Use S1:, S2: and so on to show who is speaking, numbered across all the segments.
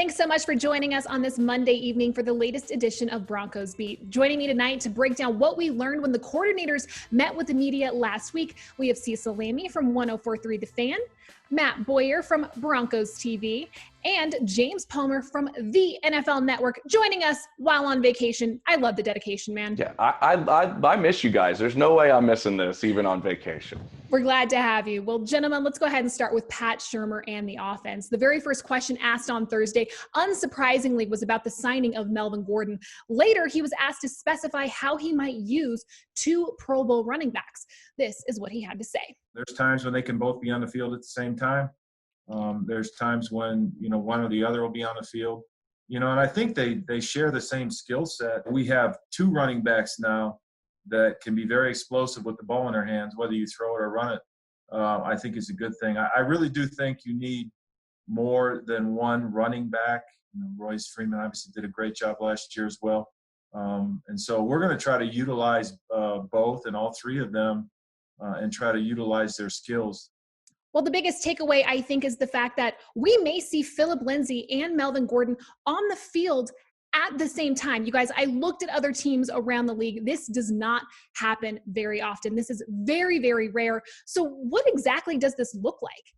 S1: Thanks so much for joining us on this Monday evening for the latest edition of Broncos Beat. Joining me tonight to break down what we learned when the coordinators met with the media last week, we have Cecil Lammey from 104.3 The Fan, Matt Boyer from Broncos TV, and James Palmer from the NFL Network joining us while on vacation. I love the dedication, man.
S2: Yeah, I miss you guys. There's no way I'm missing this, even on vacation.
S1: We're glad to have you. Well, gentlemen, let's go ahead and start with Pat Shurmur and the offense. The very first question asked on Thursday, unsurprisingly, was about the signing of Melvin Gordon. Later, he was asked to specify how he might use two Pro Bowl running backs. This is what he had to say.
S3: There's times when they can both be on the field at the same time. There's times when, one or the other will be on the field. And I think they share the same skill set. We have two running backs now that can be very explosive with the ball in their hands, whether you throw it or run it. I think is a good thing. I really do think you need more than one running back. Royce Freeman obviously did a great job last year as well. And so we're going to try to utilize both and all three of them and try to utilize their skills.
S1: Well, the biggest takeaway, I think, is the fact that we may see Phillip Lindsay and Melvin Gordon on the field at the same time. You guys, I looked at other teams around the league. This does not happen very often. This is very, very rare. So what exactly does this look like?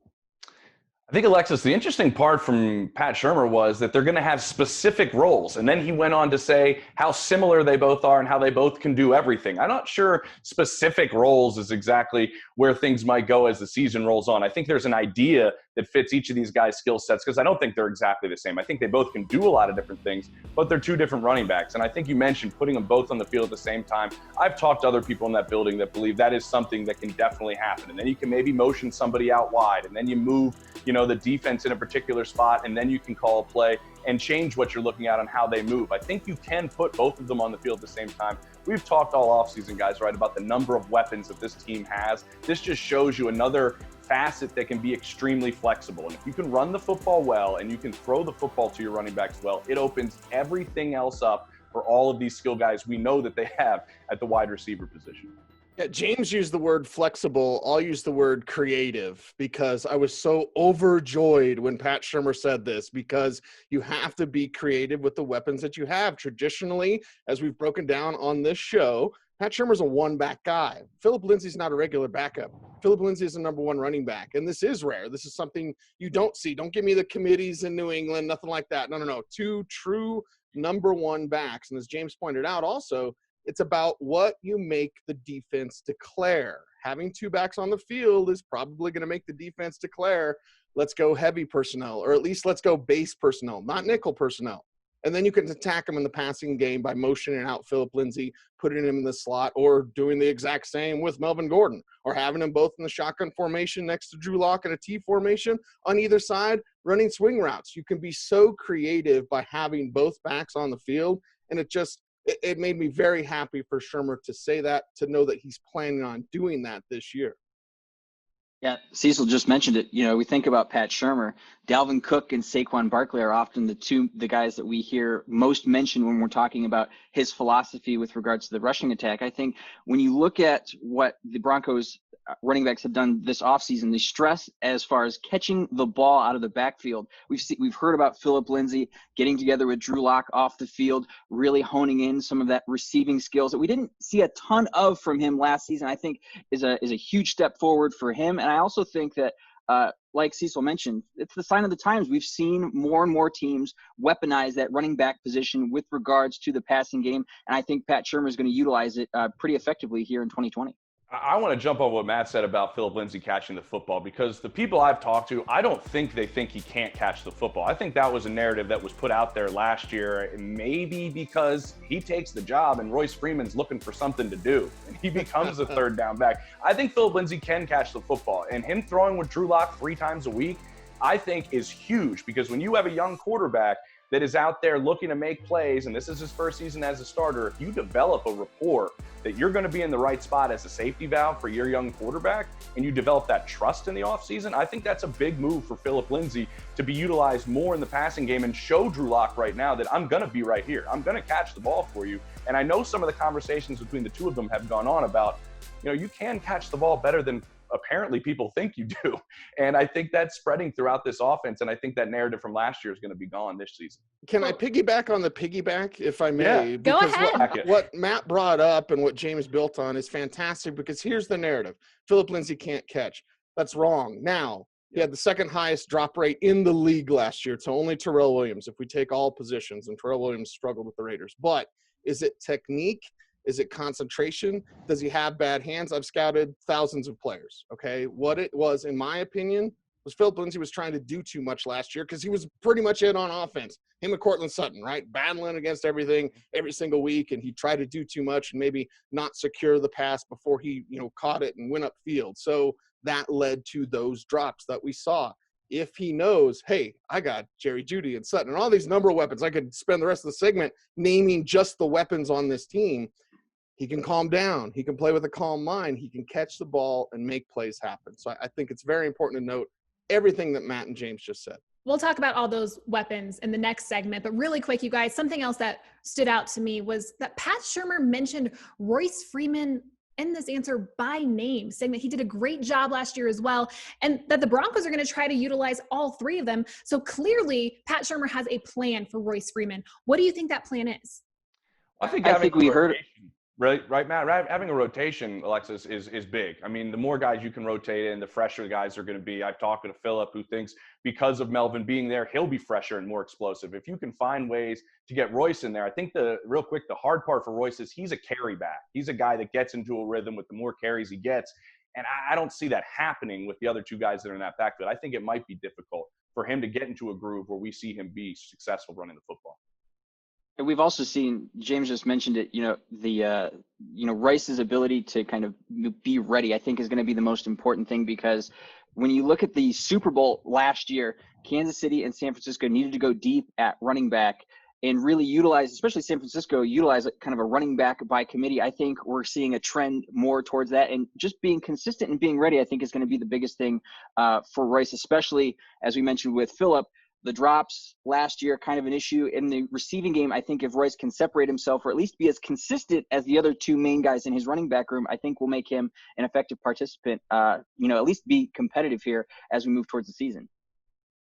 S2: I think, Alexis, the interesting part from Pat Shurmur was that they're going to have specific roles. And then he went on to say how similar they both are and how they both can do everything. I'm not sure specific roles is exactly where things might go as the season rolls on. I think there's an idea that fits each of these guys' skill sets because I don't think they're exactly the same. I think they both can do a lot of different things, but they're two different running backs. And I think you mentioned putting them both on the field at the same time. I've talked to other people in that building that believe that is something that can definitely happen. And then you can maybe motion somebody out wide, and then you move, the defense in a particular spot, and then you can call a play and change what you're looking at on how they move. I think you can put both of them on the field at the same time. We've talked all offseason, guys, right, about the number of weapons that this team has. This just shows you another facet that can be extremely flexible. And if you can run the football well and you can throw the football to your running backs well, it opens everything else up for all of these skill guys we know that they have at the wide receiver position.
S4: Yeah, James used the word flexible. I'll use the word creative because I was so overjoyed when Pat Shurmur said this, because you have to be creative with the weapons that you have. Traditionally, as we've broken down on this show, Pat Shurmur's a one-back guy. Phillip Lindsay's not a regular backup. Phillip Lindsay is the number one running back, and this is rare. This is something you don't see. Don't give me the committees in New England, nothing like that. No. Two true number one backs. And as James pointed out also, it's about what you make the defense declare. Having two backs on the field is probably going to make the defense declare, let's go heavy personnel, or at least let's go base personnel, not nickel personnel. And then you can attack them in the passing game by motioning out Phillip Lindsay, putting him in the slot, or doing the exact same with Melvin Gordon, or having them both in the shotgun formation next to Drew Lock in a T formation on either side, running swing routes. You can be so creative by having both backs on the field, and it made me very happy for Shurmur to say that, to know that he's planning on doing that this year.
S5: Yeah, Cecil just mentioned it. We think about Pat Shurmur. Dalvin Cook and Saquon Barkley are often the guys that we hear most mentioned when we're talking about his philosophy with regards to the rushing attack. I think when you look at what the Broncos running backs have done this offseason, the stress as far as catching the ball out of the backfield. We've heard about Phillip Lindsay getting together with Drew Lock off the field, really honing in some of that receiving skills that we didn't see a ton of from him last season. I think is a huge step forward for him. And I also think that like Cecil mentioned, it's the sign of the times. We've seen more and more teams weaponize that running back position with regards to the passing game. And I think Pat Shurmur is going to utilize it pretty effectively here in 2020.
S2: I want to jump on what Matt said about Phillip Lindsay catching the football, because the people I've talked to, I don't think they think he can't catch the football. I think that was a narrative that was put out there last year, maybe because he takes the job and Royce Freeman's looking for something to do, and he becomes a third down back. I think Phillip Lindsay can catch the football, and him throwing with Drew Lock 3 times a week, I think is huge, because when you have a young quarterback that is out there looking to make plays, and this is his first season as a starter, if you develop a rapport that you're going to be in the right spot as a safety valve for your young quarterback, and you develop that trust in the offseason, I think that's a big move for Phillip Lindsay to be utilized more in the passing game and show Drew Lock right now that I'm going to be right here. I'm going to catch the ball for you. And I know some of the conversations between the two of them have gone on about, you can catch the ball better than apparently people think you do. And I think that's spreading throughout this offense. And I think that narrative from last year is going to be gone this season.
S4: Can I piggyback on the piggyback, if I may?
S2: Yeah.
S1: Go ahead.
S4: What Matt brought up and what James built on is fantastic, because here's the narrative. Phillip Lindsay can't catch. That's wrong. Now, he had the second highest drop rate in the league last year to only Terrell Williams, if we take all positions, and Terrell Williams struggled with the Raiders. But is it technique? Is it concentration? Does he have bad hands? I've scouted thousands of players, okay? What it was, in my opinion, was Phillip Lindsay was trying to do too much last year, because he was pretty much in on offense. Him and Cortland Sutton, right? Battling against everything every single week, and he tried to do too much and maybe not secure the pass before he, caught it and went upfield. So that led to those drops that we saw. If he knows, hey, I got Jerry Jeudy and Sutton and all these number of weapons, I could spend the rest of the segment naming just the weapons on this team. He can calm down. He can play with a calm mind. He can catch the ball and make plays happen. So I think it's very important to note everything that Matt and James just said.
S1: We'll talk about all those weapons in the next segment, but really quick, you guys, something else that stood out to me was that Pat Shurmur mentioned Royce Freeman in this answer by name, saying that he did a great job last year as well, and that the Broncos are going to try to utilize all three of them. So clearly, Pat Shurmur has a plan for Royce Freeman. What do you think that plan is?
S2: I think we heard. Right, Matt? Having a rotation, Alexis, is big. I mean, the more guys you can rotate in, the fresher the guys are going to be. I've talked to Phillip, who thinks because of Melvin being there, he'll be fresher and more explosive. If you can find ways to get Royce in there, I think the hard part for Royce is he's a carry back. He's a guy that gets into a rhythm with the more carries he gets. And I don't see that happening with the other two guys that are in that backfield. I think it might be difficult for him to get into a groove where we see him be successful running the football.
S5: And we've also seen, James just mentioned it, Royce's ability to kind of be ready, I think, is going to be the most important thing, because when you look at the Super Bowl last year, Kansas City and San Francisco needed to go deep at running back and really utilize, especially San Francisco, utilize kind of a running back by committee. I think we're seeing a trend more towards that, and just being consistent and being ready, I think, is going to be the biggest thing for Royce, especially as we mentioned with Phillip. The drops last year, kind of an issue in the receiving game. I think if Royce can separate himself, or at least be as consistent as the other two main guys in his running back room, I think will make him an effective participant, at least be competitive here as we move towards the season.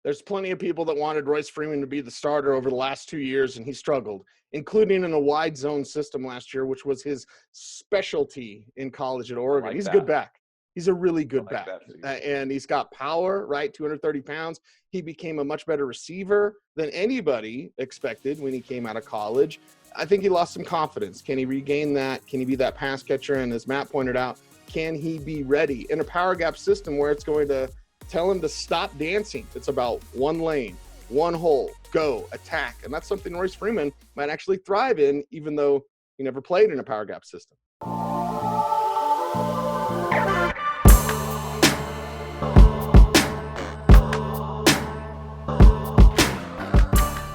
S4: There's plenty of people that wanted Royce Freeman to be the starter over the last 2 years, and he struggled, including in a wide zone system last year, which was his specialty in college at Oregon. He's a good back. He's a really good back, and he's got power, right? 230 pounds. He became a much better receiver than anybody expected when he came out of college. I think he lost some confidence. Can he regain that? Can he be that pass catcher? And as Matt pointed out, can he be ready in a power gap system where it's going to tell him to stop dancing? It's about one lane, one hole, go, attack. And that's something Royce Freeman might actually thrive in, even though he never played in a power gap system.